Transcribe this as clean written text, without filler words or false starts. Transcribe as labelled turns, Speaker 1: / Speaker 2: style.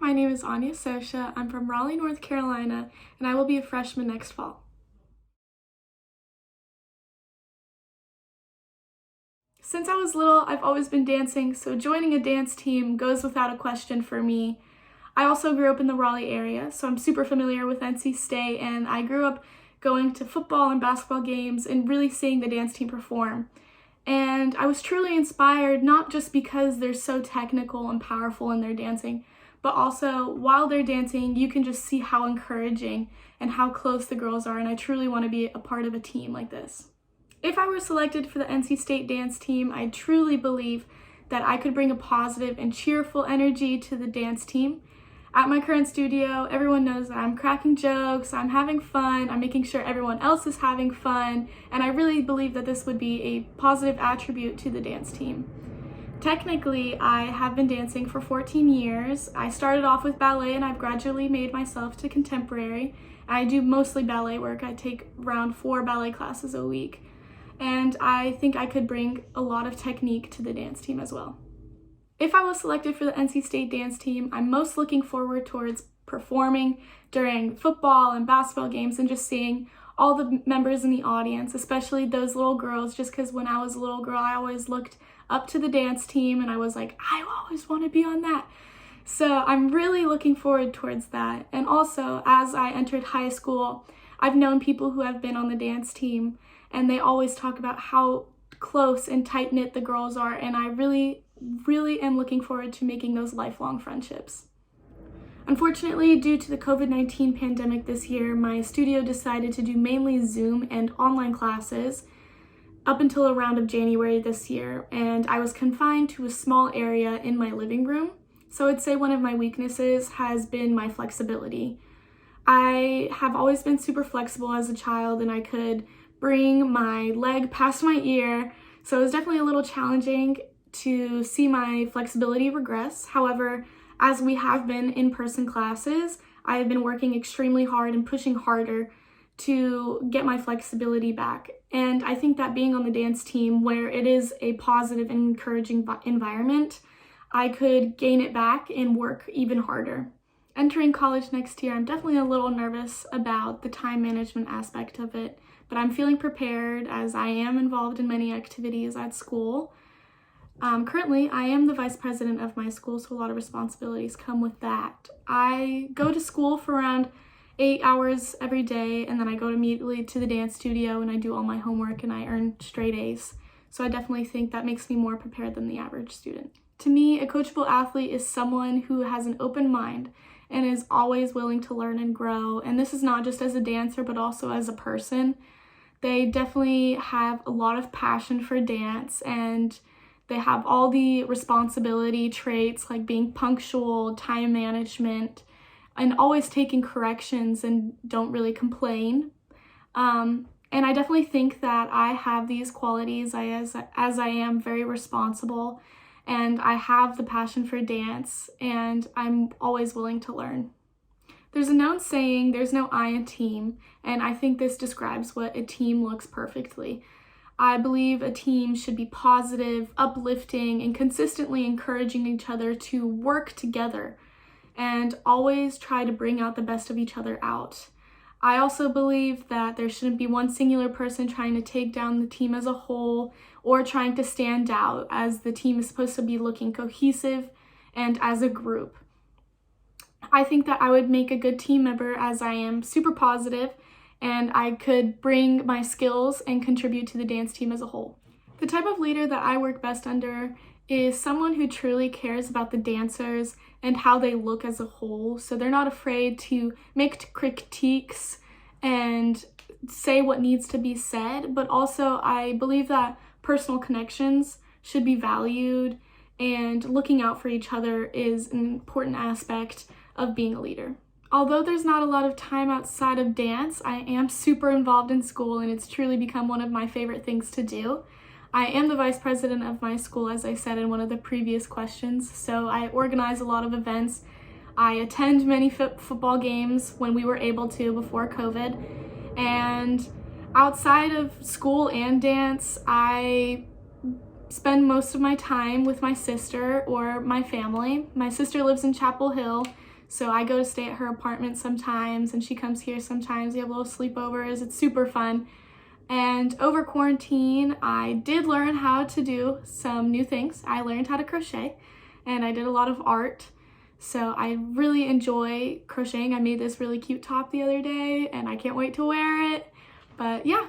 Speaker 1: my name is Anya Sosha. I'm from Raleigh, North Carolina, and I will be a freshman next fall. Since I was little, I've always been dancing, so joining a dance team goes without a question for me. I also grew up in the Raleigh area, so I'm super familiar with NC State, and I grew up going to football and basketball games and really seeing the dance team perform. And I was truly inspired, not just because they're so technical and powerful in their dancing, but also while they're dancing, you can just see how encouraging and how close the girls are, and I truly want to be a part of a team like this. If I were selected for the NC State dance team, I truly believe that I could bring a positive and cheerful energy to the dance team. At my current studio, everyone knows that I'm cracking jokes, I'm having fun, I'm making sure everyone else is having fun, and I really believe that this would be a positive attribute to the dance team. Technically, I have been dancing for 14 years. I started off with ballet and I've gradually made myself to contemporary. I do mostly ballet work. I take around 4 ballet classes a week. And I think I could bring a lot of technique to the dance team as well. If I was selected for the NC State dance team, I'm most looking forward towards performing during football and basketball games and just seeing all the members in the audience, especially those little girls, just because when I was a little girl, I always looked up to the dance team and I was like, I always want to be on that. So I'm really looking forward towards that. And also, as I entered high school, I've known people who have been on the dance team and they always talk about how close and tight-knit the girls are, and I really am looking forward to making those lifelong friendships. Unfortunately, due to the COVID-19 pandemic this year, my studio decided to do mainly Zoom and online classes up until around of January this year, and I was confined to a small area in my living room. So I'd say one of my weaknesses has been my flexibility. I have always been super flexible as a child, and I could bring my leg past my ear, so it was definitely a little challenging to see my flexibility regress. However, as we have been in-person classes, I have been working extremely hard and pushing harder to get my flexibility back. And I think that being on the dance team, where it is a positive and encouraging environment, I could gain it back and work even harder. Entering college next year, I'm definitely a little nervous about the time management aspect of it, but I'm feeling prepared as I am involved in many activities at school. Currently, I am the vice president of my school, so a lot of responsibilities come with that. I go to school for around 8 hours every day, and then I go immediately to the dance studio and I do all my homework and I earn straight A's. So I definitely think that makes me more prepared than the average student. To me, a coachable athlete is someone who has an open mind and is always willing to learn and grow. And this is not just as a dancer, but also as a person. They definitely have a lot of passion for dance, and they have all the responsibility traits like being punctual, time management, and always taking corrections and don't really complain. And I definitely think that I have these qualities as I am very responsible, and I have the passion for dance, and I'm always willing to learn. There's a known saying, there's no I in team, and I think this describes what a team looks perfectly. I believe a team should be positive, uplifting, and consistently encouraging each other to work together and always try to bring out the best of each other out. I also believe that there shouldn't be one singular person trying to take down the team as a whole or trying to stand out, as the team is supposed to be looking cohesive and as a group. I think that I would make a good team member as I am super positive and I could bring my skills and contribute to the dance team as a whole. The type of leader that I work best under is someone who truly cares about the dancers and how they look as a whole. So they're not afraid to make critiques and say what needs to be said, but also I believe that personal connections should be valued, and looking out for each other is an important aspect of being a leader. Although there's not a lot of time outside of dance, I am super involved in school, and it's truly become one of my favorite things to do. I am the vice president of my school, as I said in one of the previous questions, so I organize a lot of events. I attend many football games when we were able to before COVID, and outside of school and dance, I spend most of my time with my sister or my family. My sister lives in Chapel Hill, So I go to stay at her apartment sometimes, and she comes here sometimes. We have little sleepovers. It's super fun. And over quarantine, I did learn how to do some new things. I learned how to crochet, and I did a lot of art. So I really enjoy crocheting. I made this really cute top the other day, and I can't wait to wear it. But yeah,